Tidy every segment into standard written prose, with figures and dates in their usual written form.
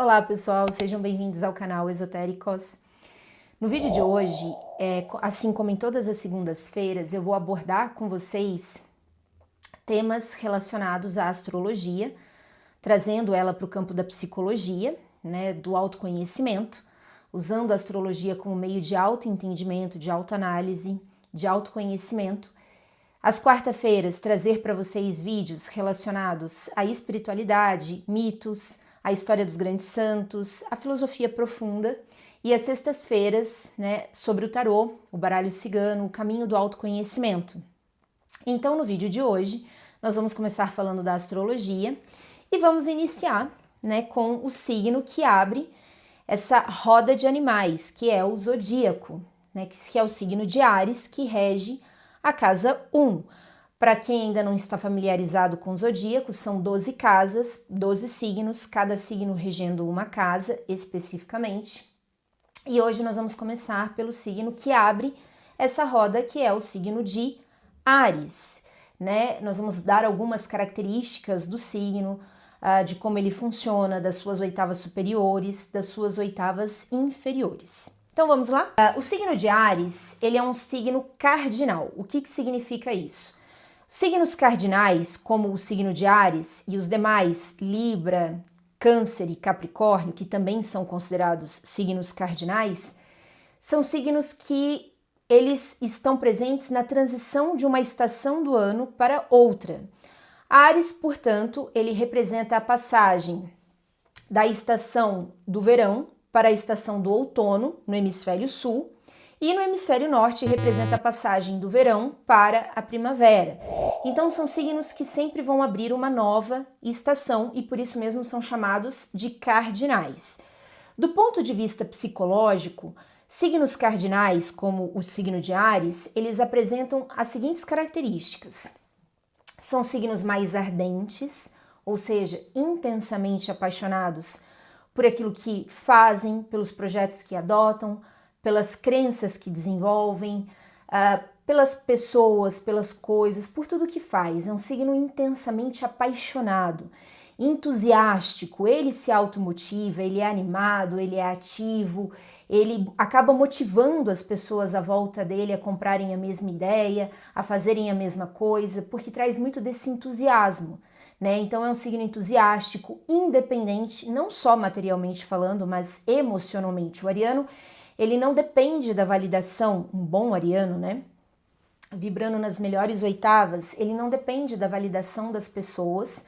Olá pessoal, sejam bem-vindos ao canal Esotéricos. No vídeo de hoje, assim como em todas as segundas-feiras, eu vou abordar com vocês temas relacionados à astrologia, trazendo ela para o campo da psicologia, né, do autoconhecimento, usando a astrologia como meio de autoentendimento, de autoanálise, de autoconhecimento. Às quarta-feiras, trazer para vocês vídeos relacionados à espiritualidade, mitos, a história dos grandes santos, a filosofia profunda, e às sextas-feiras, né, sobre o tarô, o baralho cigano, o caminho do autoconhecimento. Então, no vídeo de hoje, nós vamos começar falando da astrologia e vamos iniciar, né, com o signo que abre essa roda de animais, que é o zodíaco, né, que é o signo de Áries, que rege a casa 1. Para quem ainda não está familiarizado com o zodíaco, são 12 casas, 12 signos, cada signo regendo uma casa especificamente. E hoje nós vamos começar pelo signo que abre essa roda, que é o signo de Áries, né? Nós vamos dar algumas características do signo, de como ele funciona, das suas oitavas superiores, das suas oitavas inferiores. Então vamos lá? O signo de Áries, ele é um signo cardinal. O que significa isso? Signos cardinais, como o signo de Áries e os demais, Libra, Câncer e Capricórnio, que também são considerados signos cardinais, são signos que eles estão presentes na transição de uma estação do ano para outra. Áries, portanto, ele representa a passagem da estação do verão para a estação do outono no hemisfério sul, e no hemisfério norte representa a passagem do verão para a primavera. Então são signos que sempre vão abrir uma nova estação e por isso mesmo são chamados de cardinais. Do ponto de vista psicológico, signos cardinais, como o signo de Áries, eles apresentam as seguintes características. São signos mais ardentes, ou seja, intensamente apaixonados por aquilo que fazem, pelos projetos que adotam, pelas crenças que desenvolvem, pelas pessoas, pelas coisas, por tudo que faz. É um signo intensamente apaixonado, entusiástico, ele se automotiva, ele é animado, ele é ativo, ele acaba motivando as pessoas à volta dele a comprarem a mesma ideia, a fazerem a mesma coisa, porque traz muito desse entusiasmo, né? Então é um signo entusiástico, independente, não só materialmente falando, mas emocionalmente. O ariano, ele não depende da validação, um bom ariano, né? Vibrando nas melhores oitavas, ele não depende da validação das pessoas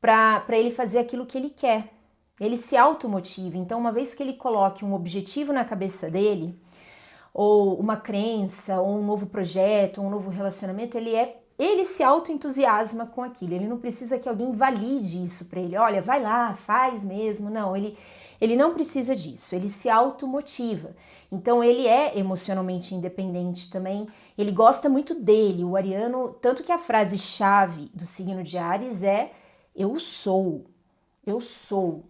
para ele fazer aquilo que ele quer. Ele se automotiva. Então, uma vez que ele coloque um objetivo na cabeça dele, ou uma crença, ou um novo projeto, ou um novo relacionamento, ele se auto-entusiasma com aquilo. Ele não precisa que alguém valide isso para ele. Olha, vai lá, faz mesmo. Não, ele não precisa disso. Ele se automotiva. Então, ele é emocionalmente independente também. Ele gosta muito dele. O ariano, tanto que a frase-chave do signo de Áries é eu sou. Eu sou.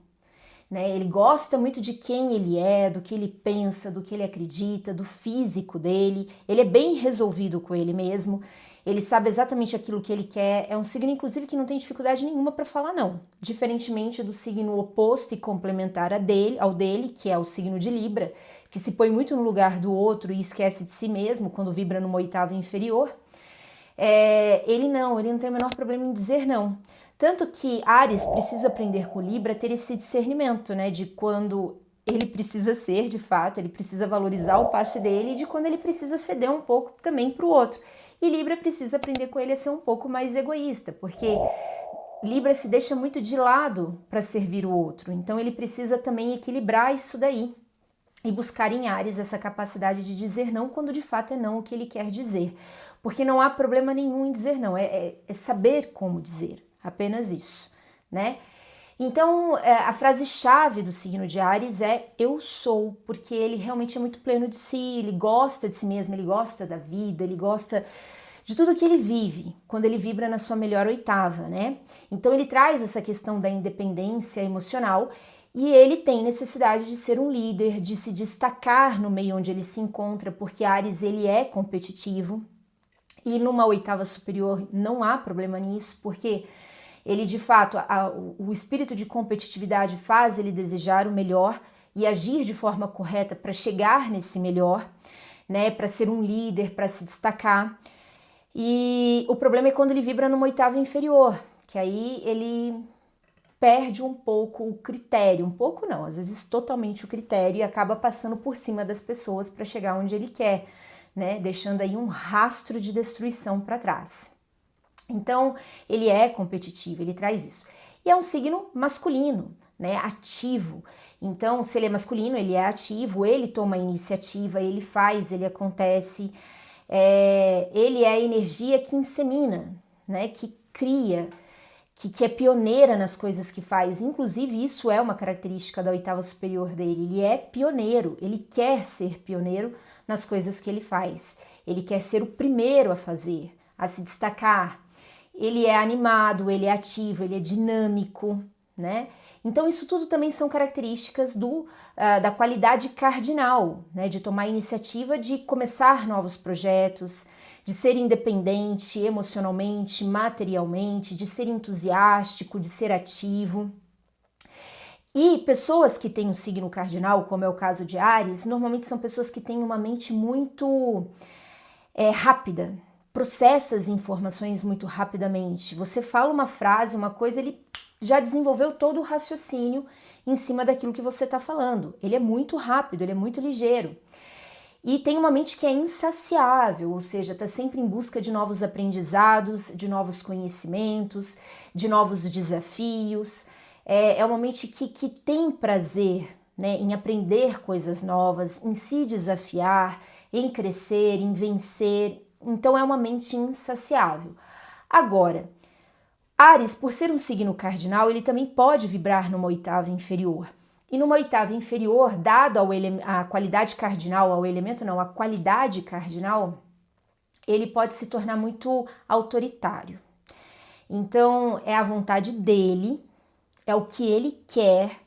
Né? Ele gosta muito de quem ele é, do que ele pensa, do que ele acredita, do físico dele. Ele é bem resolvido com ele mesmo. Ele sabe exatamente aquilo que ele quer. É um signo, inclusive, que não tem dificuldade nenhuma para falar não. Diferentemente do signo oposto e complementar ao dele, que é o signo de Libra, que se põe muito no lugar do outro e esquece de si mesmo quando vibra numa oitava inferior. Ele não tem o menor problema em dizer não. Tanto que Áries precisa aprender com Libra a ter esse discernimento, né, de quando ele precisa ser, de fato, ele precisa valorizar o passe dele e de quando ele precisa ceder um pouco também para o outro. E Libra precisa aprender com ele a ser um pouco mais egoísta, porque Libra se deixa muito de lado para servir o outro. Então ele precisa também equilibrar isso daí e buscar em Áries essa capacidade de dizer não quando de fato é não o que ele quer dizer. Porque não há problema nenhum em dizer não, é saber como dizer. Apenas isso, né? Então, a frase-chave do signo de Áries é eu sou, porque ele realmente é muito pleno de si, ele gosta de si mesmo, ele gosta da vida, ele gosta de tudo que ele vive, quando ele vibra na sua melhor oitava, né? Então, ele traz essa questão da independência emocional e ele tem necessidade de ser um líder, de se destacar no meio onde ele se encontra, porque Áries, ele é competitivo e numa oitava superior não há problema nisso, porque Ele, de fato, o espírito de competitividade faz ele desejar o melhor e agir de forma correta para chegar nesse melhor, né, para ser um líder, para se destacar. E o problema é quando ele vibra numa oitava inferior, que aí ele perde um pouco o critério, um pouco não, às vezes totalmente o critério e acaba passando por cima das pessoas para chegar onde ele quer, né, deixando aí um rastro de destruição para trás. Então, ele é competitivo, ele traz isso. E é um signo masculino, né, ativo. Então, se ele é masculino, ele é ativo, ele toma a iniciativa, ele faz, ele acontece. Ele é a energia que insemina, né, que cria, que é pioneira nas coisas que faz. Inclusive, isso é uma característica da oitava superior dele. Ele é pioneiro, ele quer ser pioneiro nas coisas que ele faz. Ele quer ser o primeiro a fazer, a se destacar. Ele é animado, ele é ativo, ele é dinâmico, né? Então isso tudo também são características da qualidade cardinal, né? De tomar a iniciativa de começar novos projetos, de ser independente emocionalmente, materialmente, de ser entusiástico, de ser ativo. E pessoas que têm um signo cardinal, como é o caso de Áries, normalmente são pessoas que têm uma mente muito rápida, processa as informações muito rapidamente. Você fala uma frase, uma coisa, ele já desenvolveu todo o raciocínio em cima daquilo que você está falando. Ele é muito rápido, ele é muito ligeiro. E tem uma mente que é insaciável, ou seja, está sempre em busca de novos aprendizados, de novos conhecimentos, de novos desafios. É uma mente que tem prazer, né, em aprender coisas novas, em se desafiar, em crescer, em vencer. Então é uma mente insaciável. Agora, Áries, por ser um signo cardinal, ele também pode vibrar numa oitava inferior. E numa oitava inferior, dado a qualidade cardinal, ao elemento não, a qualidade cardinal, ele pode se tornar muito autoritário. Então é a vontade dele, é o que ele quer,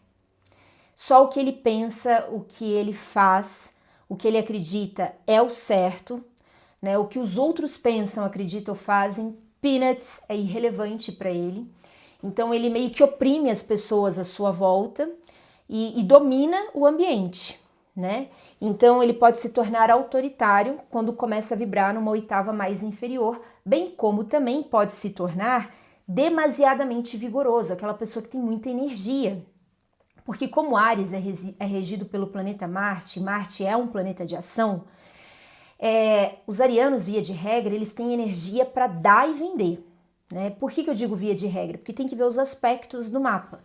só o que ele pensa, o que ele faz, o que ele acredita é o certo, né? O que os outros pensam, acreditam ou fazem, peanuts, é irrelevante para ele. Então ele meio que oprime as pessoas à sua volta e domina o ambiente, né? Então ele pode se tornar autoritário quando começa a vibrar numa oitava mais inferior, bem como também pode se tornar demasiadamente vigoroso, aquela pessoa que tem muita energia. Porque como Áries é regido pelo planeta Marte, Marte é um planeta de ação, os arianos, via de regra, eles têm energia para dar e vender, né? Por que eu digo via de regra? Porque tem que ver os aspectos do mapa.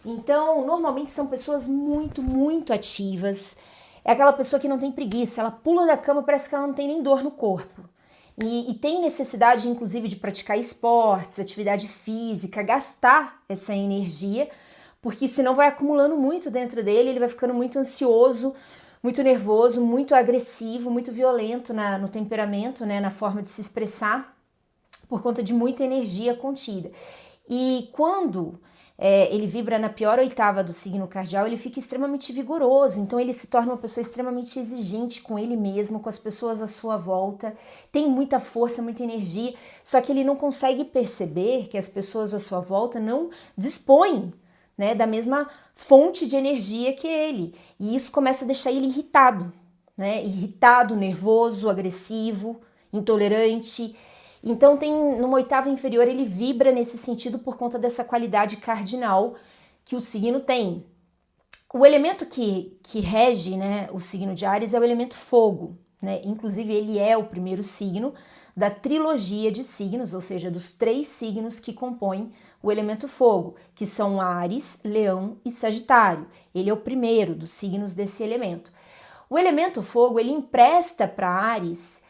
Então, normalmente são pessoas muito, muito ativas. É aquela pessoa que não tem preguiça, ela pula da cama, parece que ela não tem nem dor no corpo. E tem necessidade, inclusive, de praticar esportes, atividade física, gastar essa energia, porque senão vai acumulando muito dentro dele, ele vai ficando muito ansioso, muito nervoso, muito agressivo, muito violento no temperamento, né, na forma de se expressar, por conta de muita energia contida. E quando ele vibra na pior oitava do signo cardial, ele fica extremamente vigoroso, então ele se torna uma pessoa extremamente exigente com ele mesmo, com as pessoas à sua volta, tem muita força, muita energia, só que ele não consegue perceber que as pessoas à sua volta não dispõem, né, da mesma fonte de energia que ele, e isso começa a deixar ele irritado, né, irritado, nervoso, agressivo, intolerante. Então numa oitava inferior ele vibra nesse sentido por conta dessa qualidade cardinal que o signo tem. O elemento que rege, né, o signo de Áries é o elemento fogo, né? Inclusive ele é o primeiro signo da trilogia de signos, ou seja, dos 3 signos que compõem o elemento fogo, que são Áries, Leão e Sagitário. Ele é o primeiro dos signos desse elemento. O elemento fogo, ele empresta para Áries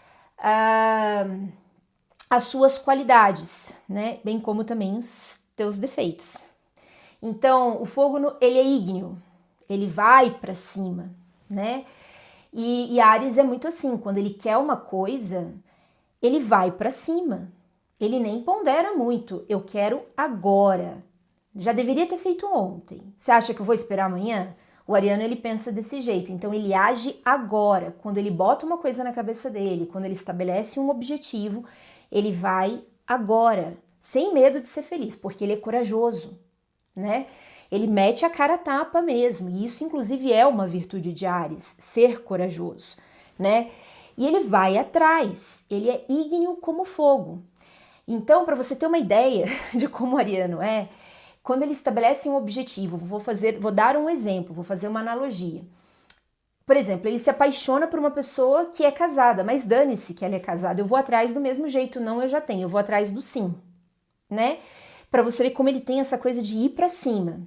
as suas qualidades, né? Bem como também os teus defeitos. Então, o fogo, ele é ígneo, ele vai para cima, né? E Áries é muito assim, quando ele quer uma coisa, ele vai para cima. Ele nem pondera muito, eu quero agora. Já deveria ter feito ontem. Você acha que eu vou esperar amanhã? O ariano, ele pensa desse jeito, então ele age agora. Quando ele bota uma coisa na cabeça dele, quando ele estabelece um objetivo, ele vai agora, sem medo de ser feliz, porque ele é corajoso, né? Ele mete a cara a tapa mesmo, e isso inclusive é uma virtude de Áries, ser corajoso, né? E ele vai atrás, ele é ígneo como fogo. Então, para você ter uma ideia de como o ariano é, quando ele estabelece um objetivo, vou dar um exemplo, vou fazer uma analogia. Por exemplo, ele se apaixona por uma pessoa que é casada, mas dane-se que ela é casada, eu vou atrás do mesmo jeito, não eu já tenho, eu vou atrás do sim, né? Para você ver como ele tem essa coisa de ir para cima,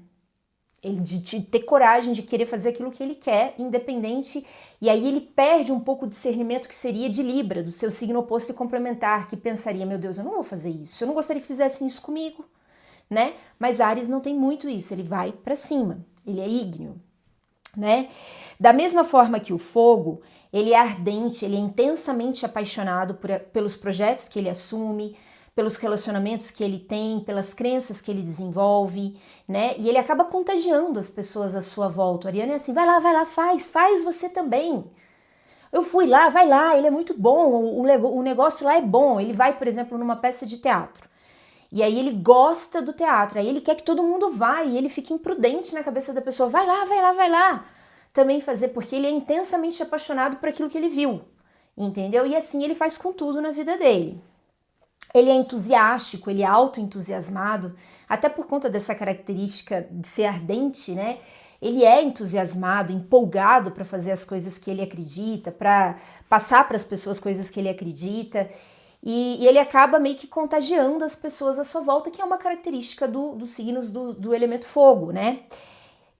ele de ter coragem de querer fazer aquilo que ele quer, independente, e aí ele perde um pouco o discernimento que seria de Libra, do seu signo oposto e complementar, que pensaria, meu Deus, eu não vou fazer isso, eu não gostaria que fizessem isso comigo, né? Mas Áries não tem muito isso, ele vai para cima, ele é ígneo, né? Da mesma forma que o fogo, ele é ardente, ele é intensamente apaixonado pelos projetos que ele assume, pelos relacionamentos que ele tem, pelas crenças que ele desenvolve, né? E ele acaba contagiando as pessoas à sua volta. O ariano é assim, vai lá, faz você também. Eu fui lá, vai lá, ele é muito bom, o negócio lá é bom. Ele vai, por exemplo, numa peça de teatro. E aí ele gosta do teatro, aí ele quer que todo mundo vá, e ele fica imprudente na cabeça da pessoa, vai lá. Também fazer, porque ele é intensamente apaixonado por aquilo que ele viu, entendeu? E assim ele faz com tudo na vida dele. Ele é entusiástico, ele é autoentusiasmado, até por conta dessa característica de ser ardente, né? Ele é entusiasmado, empolgado para fazer as coisas que ele acredita, para passar para as pessoas coisas que ele acredita. E ele acaba meio que contagiando as pessoas à sua volta, que é uma característica dos signos do elemento fogo, né?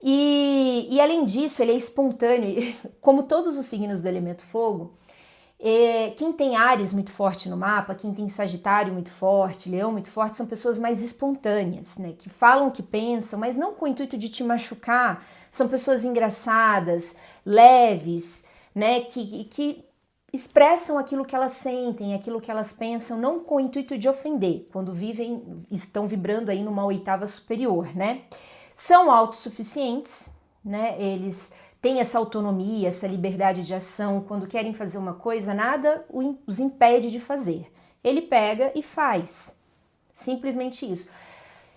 E além disso, ele é espontâneo, como todos os signos do elemento fogo. Quem tem Áries muito forte no mapa, quem tem Sagitário muito forte, Leão muito forte, são pessoas mais espontâneas, né? Que falam o que pensam, mas não com o intuito de te machucar. São pessoas engraçadas, leves, né? Que expressam aquilo que elas sentem, aquilo que elas pensam, não com o intuito de ofender, quando estão vibrando aí numa oitava superior, né? São autossuficientes, né? Eles têm essa autonomia, essa liberdade de ação. Quando querem fazer uma coisa, nada os impede de fazer. Ele pega e faz. Simplesmente isso.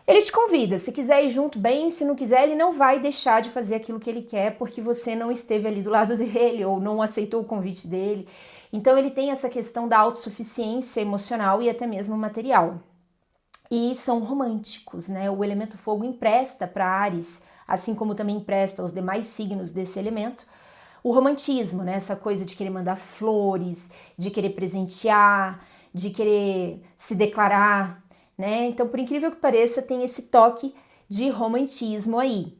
Ele te convida, se quiser ir junto, bem, se não quiser, ele não vai deixar de fazer aquilo que ele quer porque você não esteve ali do lado dele ou não aceitou o convite dele. Então ele tem essa questão da autossuficiência emocional e até mesmo material. E são românticos, né? O elemento fogo empresta para Áries, assim como também empresta aos demais signos desse elemento, o romantismo, né? Essa coisa de querer mandar flores, de querer presentear, de querer se declarar, né? Então, por incrível que pareça, tem esse toque de romantismo aí.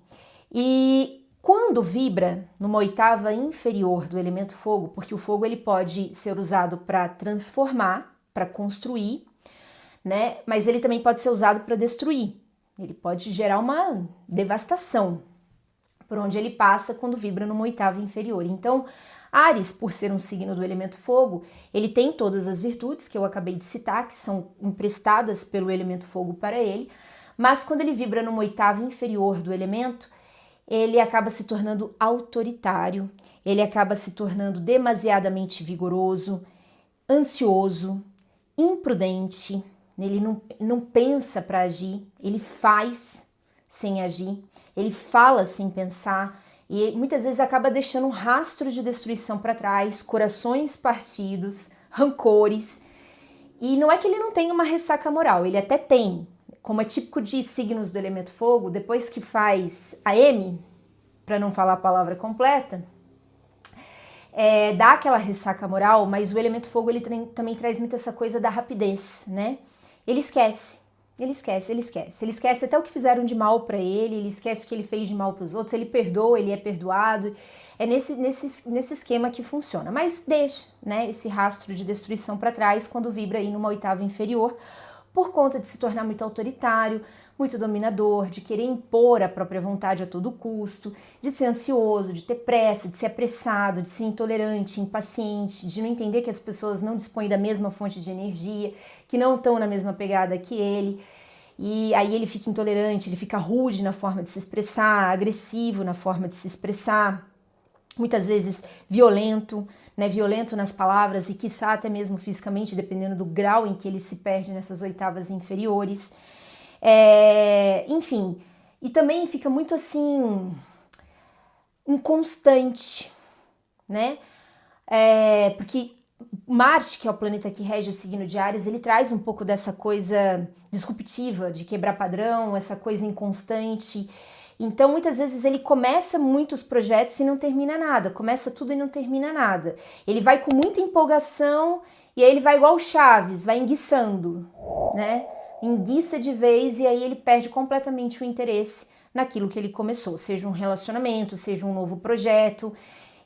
E quando vibra numa oitava inferior do elemento fogo, porque o fogo ele pode ser usado para transformar, para construir, né? Mas ele também pode ser usado para destruir. Ele pode gerar uma devastação por onde ele passa quando vibra numa oitava inferior. Então, Áries, por ser um signo do elemento fogo, ele tem todas as virtudes que eu acabei de citar, que são emprestadas pelo elemento fogo para ele, mas quando ele vibra numa oitava inferior do elemento, ele acaba se tornando autoritário, ele acaba se tornando demasiadamente vigoroso, ansioso, imprudente. Ele não pensa para agir, ele faz sem agir, ele fala sem pensar e muitas vezes acaba deixando um rastro de destruição para trás, corações partidos, rancores. E não é que ele não tenha uma ressaca moral, ele até tem, como é típico de signos do elemento fogo, depois que faz a M, para não falar a palavra completa, dá aquela ressaca moral, mas o elemento fogo ele também traz muito essa coisa da rapidez, né? Ele esquece até o que fizeram de mal para ele esquece o que ele fez de mal para os outros, ele perdoa, ele é perdoado, é nesse esquema que funciona, mas deixa, né, esse rastro de destruição para trás quando vibra aí numa oitava inferior, por conta de se tornar muito autoritário, muito dominador, de querer impor a própria vontade a todo custo, de ser ansioso, de ter pressa, de ser apressado, de ser intolerante, impaciente, de não entender que as pessoas não dispõem da mesma fonte de energia, que não estão na mesma pegada que ele. E aí ele fica intolerante, ele fica rude na forma de se expressar, agressivo na forma de se expressar. muitas vezes violento, né? Violento nas palavras e quiçá até mesmo fisicamente, dependendo do grau em que ele se perde nessas oitavas inferiores. Enfim, e também fica muito assim, inconstante, né? Porque Marte, que é o planeta que rege o signo de Áries, ele traz um pouco dessa coisa disruptiva, de quebrar padrão, essa coisa inconstante. Então, muitas vezes ele começa muitos projetos e não termina nada, começa tudo e não termina nada. Ele vai com muita empolgação e aí ele vai igual o Chaves, vai enguiçando, né? Enguiça de vez e aí ele perde completamente o interesse naquilo que ele começou, seja um relacionamento, seja um novo projeto.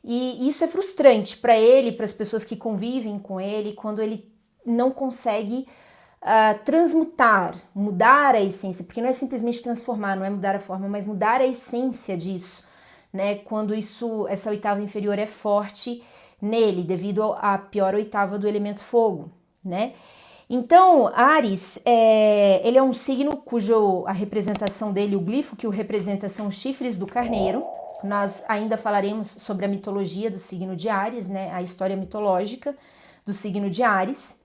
E isso é frustrante para ele, para as pessoas que convivem com ele, quando ele não consegue transmutar, mudar a essência, porque não é simplesmente transformar, não é mudar a forma, mas mudar a essência disso, né? Quando essa oitava inferior é forte nele, devido à pior oitava do elemento fogo, né? Então, Áries, ele é um signo cujo a representação dele, o glifo que o representa são os chifres do carneiro. Nós ainda falaremos sobre a mitologia do signo de Áries, né? A história mitológica do signo de Áries.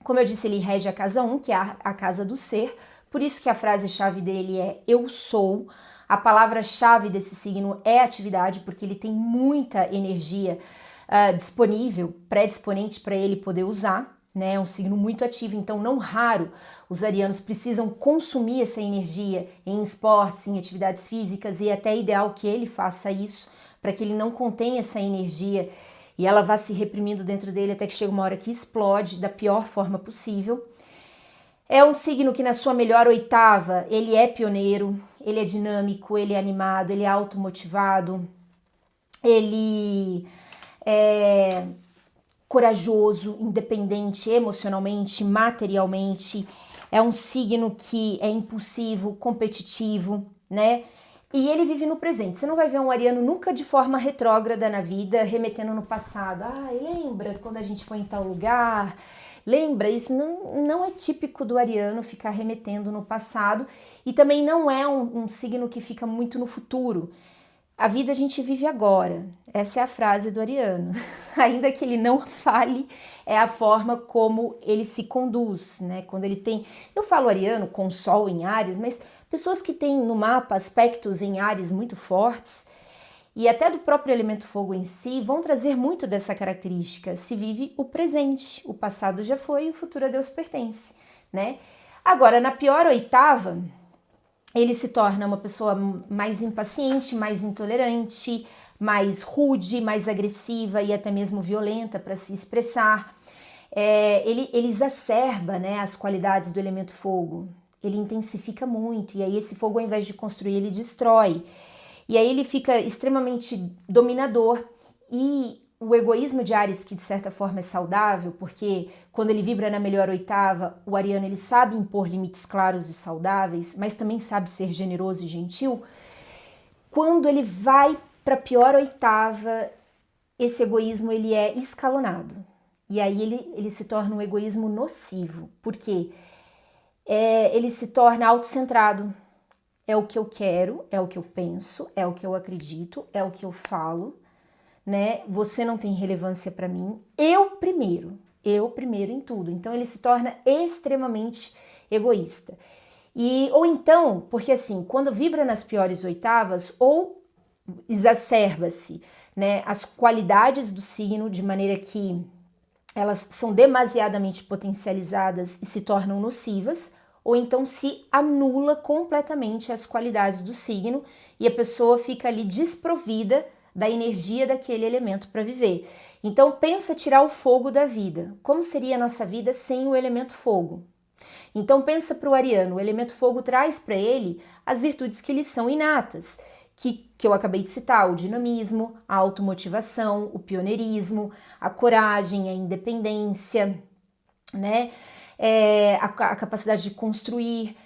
Como eu disse, ele rege a casa 1, que é a casa do ser, por isso que a frase-chave dele é eu sou. A palavra-chave desse signo é atividade, porque ele tem muita energia disponível, predisponente para ele poder usar, né? É um signo muito ativo, então não raro os arianos precisam consumir essa energia em esportes, em atividades físicas, e é até ideal que ele faça isso, para que ele não contenha essa energia e ela vá se reprimindo dentro dele até que chega uma hora que explode da pior forma possível. É um signo que na sua melhor oitava, ele é pioneiro, ele é dinâmico, ele é animado, ele é automotivado, ele é corajoso, independente emocionalmente, materialmente. É um signo que é impulsivo, competitivo, né? E ele vive no presente. Você não vai ver um ariano nunca de forma retrógrada na vida, remetendo no passado. Lembra quando a gente foi em tal lugar? Lembra? Isso não é típico do ariano ficar remetendo no passado. E também não é um signo que fica muito no futuro. A vida a gente vive agora. Essa é a frase do ariano. Ainda que ele não fale, é a forma como ele se conduz, né? Quando ele tem... Eu falo ariano com sol em Áries, mas pessoas que têm no mapa aspectos em Áries muito fortes e até do próprio elemento fogo em si vão trazer muito dessa característica. Se vive o presente, o passado já foi, o futuro a Deus pertence, né? Agora, na pior oitava, ele se torna uma pessoa mais impaciente, mais intolerante, mais rude, mais agressiva e até mesmo violenta para se expressar. Ele exacerba, né, as qualidades do elemento fogo. Ele intensifica muito e aí esse fogo, ao invés de construir, ele destrói. E aí ele fica extremamente dominador e o egoísmo de Áries, que de certa forma é saudável, porque quando ele vibra na melhor oitava, o ariano ele sabe impor limites claros e saudáveis, mas também sabe ser generoso e gentil. Quando ele vai para a pior oitava, esse egoísmo ele é escalonado. E aí ele se torna um egoísmo nocivo, porque ele se torna autocentrado. É o que eu quero, é o que eu penso, é o que eu acredito, é o que eu falo, né? Você não tem relevância para mim. Eu primeiro em tudo. Então ele se torna extremamente egoísta. Ou então, porque assim, quando vibra nas piores oitavas, ou exacerba-se, né, as qualidades do signo de maneira que elas são demasiadamente potencializadas e se tornam nocivas, ou então se anula completamente as qualidades do signo e a pessoa fica ali desprovida da energia daquele elemento para viver. Então pensa tirar o fogo da vida. Como seria a nossa vida sem o elemento fogo? Então pensa para o ariano, o elemento fogo traz para ele as virtudes que lhe são inatas, que eu acabei de citar, o dinamismo, a automotivação, o pioneirismo, a coragem, a independência, né? A capacidade de construir,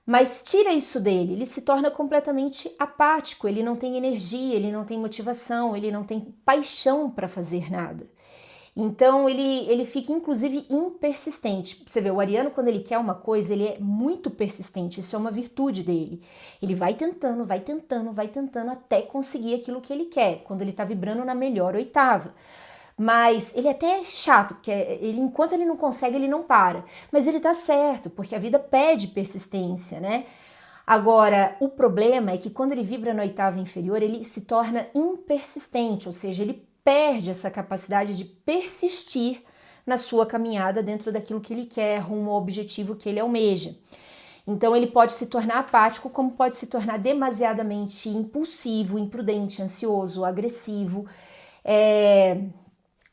mas tira isso dele, ele se torna completamente apático, ele não tem energia, ele não tem motivação, ele não tem paixão para fazer nada. Então ele fica inclusive impersistente. Você vê, o ariano, quando ele quer uma coisa, ele é muito persistente, isso é uma virtude dele. Ele vai tentando, vai tentando, vai tentando até conseguir aquilo que ele quer, quando ele tá vibrando na melhor oitava. Mas ele até é chato, porque enquanto ele não consegue, ele não para. Mas ele tá certo, porque a vida pede persistência, né? Agora, o problema é que quando ele vibra na oitava inferior, ele se torna impersistente, ou seja, ele perde essa capacidade de persistir na sua caminhada dentro daquilo que ele quer, rumo ao objetivo que ele almeja. Então ele pode se tornar apático, como pode se tornar demasiadamente impulsivo, imprudente, ansioso, agressivo,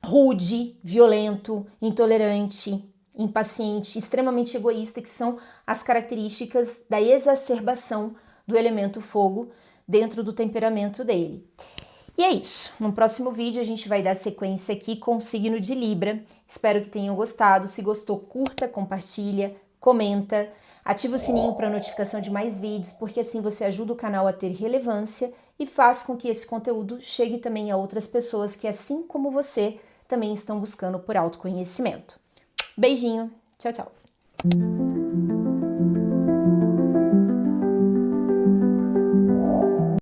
rude, violento, intolerante, impaciente, extremamente egoísta, que são as características da exacerbação do elemento fogo dentro do temperamento dele. E é isso. No próximo vídeo a gente vai dar sequência aqui com o signo de Libra. Espero que tenham gostado. Se gostou, curta, compartilha, comenta, ativa o sininho para notificação de mais vídeos, porque assim você ajuda o canal a ter relevância e faz com que esse conteúdo chegue também a outras pessoas que, assim como você, também estão buscando por autoconhecimento. Beijinho, tchau, tchau!